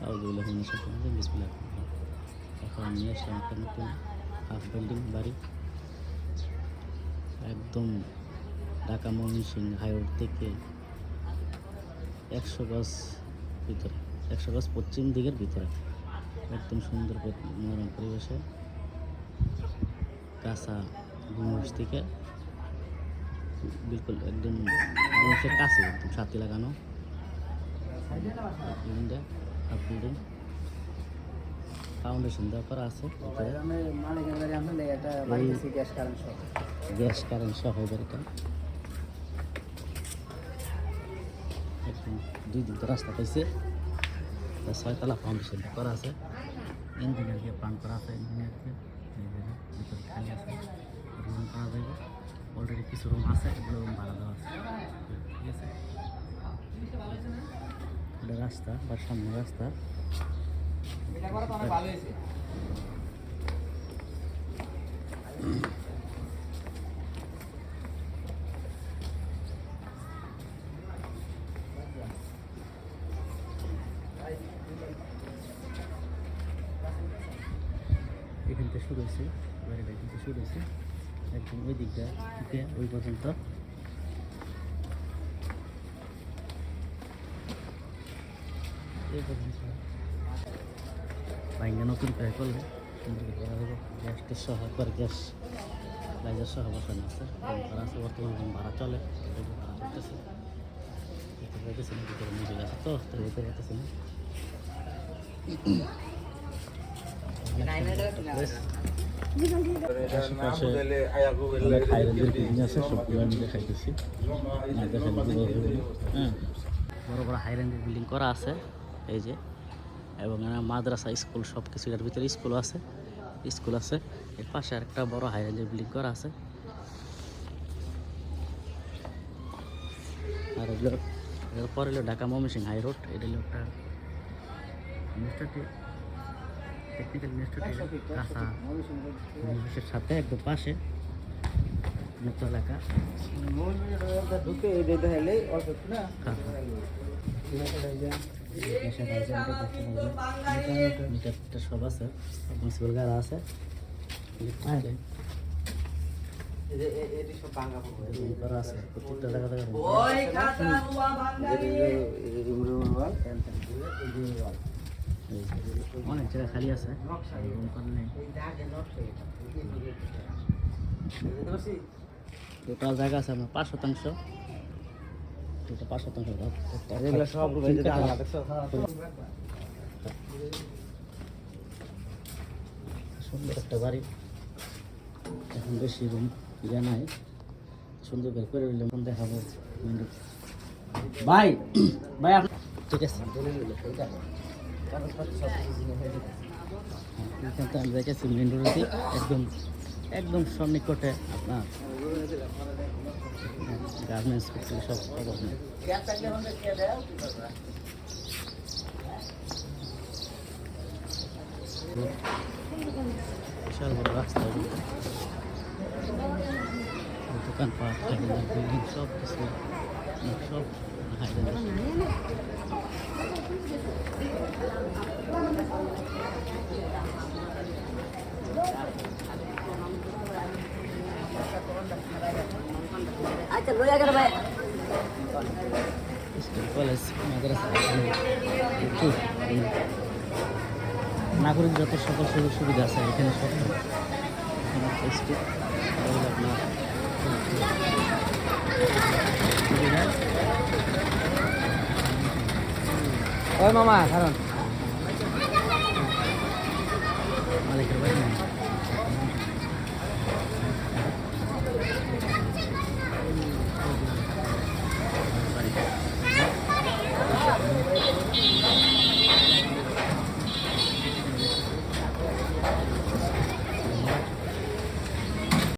এখন নিয়ে আসলাম একটা নতুন হাফ বিল্ডিং বাড়ি, একদম ঢাকা ময়মনসিংহ হাইরোড থেকে 100 গজ ভিতরে, 100 গজ পশ্চিম দিকের ভিতরে, একদম সুন্দর মনোরম পরিবেশে, কাঁচা ঘুষ থেকে বিলকুল একদম ঘুষের কাছে, একদম সাথে লাগানো হাফ বিল্ডিং, ফাউন্ডেশন দেওয়া করা আছে, গ্যাস কারেন্ট সহ বাড়িটা। একদম 2 দিন তো রাস্তা পাইছে, 6 তলা ফাউন্ডেশন করা আছে, ইঞ্জিনিয়ার দিয়ে প্ল্যান করা আছে, ইঞ্জিনিয়ার দিয়ে ভিতরে খালি আছে, রুম করা যাবে, অলরেডি কিছু রুম আছে, এগুলো রুম ভাড়া দেওয়া আছে, ঠিক আছে। এটা রাস্তা বা সামনে রাস্তা, এখান থেকে শুরু হয়েছে, বাড়িটা এখান থেকে শুরু হয়েছে, একদম ওই দিকটা থেকে ওই পর্যন্ত। ভাইঙ্গা নতুন করে করলে সুন্দর করা যাবে, গ্যাসটা সহ একবার গ্যাস লাইজার সহ বসানো আছে, ভাড়া আছে, বর্তমানে ভাড়া চলে, ভাড়া চলতেছে, যাইতেছে না ভিতরে মিলে গেছে তো যেতে যাইতেছে না। বড় বড় হাইল্যান্ডের বিল্ডিং করা আছে এই যে, এবং মাদ্রাসা স্কুল সব কিছু, এর ভিতরে স্কুল আছে, এর পাশে একটা বড় হাইল্যান্ডের বিল্ডিং করা আছে। আর এরপর হলো ঢাকা ময়মনসিংহ হাই রোড, এটা হলো একটা টেকনিক্যাল ইনস্টিটিউট, কাঁচা ময়মনসিংহের সাথে একদম পাশে নতুন এলাকা, সব আছে, মিউনিসিপাল গাড়া আছে, প্রত্যেকটা জায়গা অনেক জায়গা খালি আছে, টোটাল জায়গা আছে আমার 5%, টোটাল 5%। সুন্দর একটা বাড়ি, এখন বেশি রুম ইয়া নাই, সুন্দর করে দিলাম, দেখাবো ভাই ভাই ঠিক আছে। আমি দেখেছি মেন রোডে একদম সন্নিকটে আপনার গার্মেন্টস ফ্যাক্টরি সব খবর নেই। বিশাল বড় রাস্তা, দোকানপাট, বিল্ডিং সব কিছু সব আচ্ছা লইয়া গেল ভাই, স্কুল কলেজ মাদ্রাসা নাগরিক যত সকল সুযোগ সুবিধা আছে এখানে সব। আপনার মামা কারণ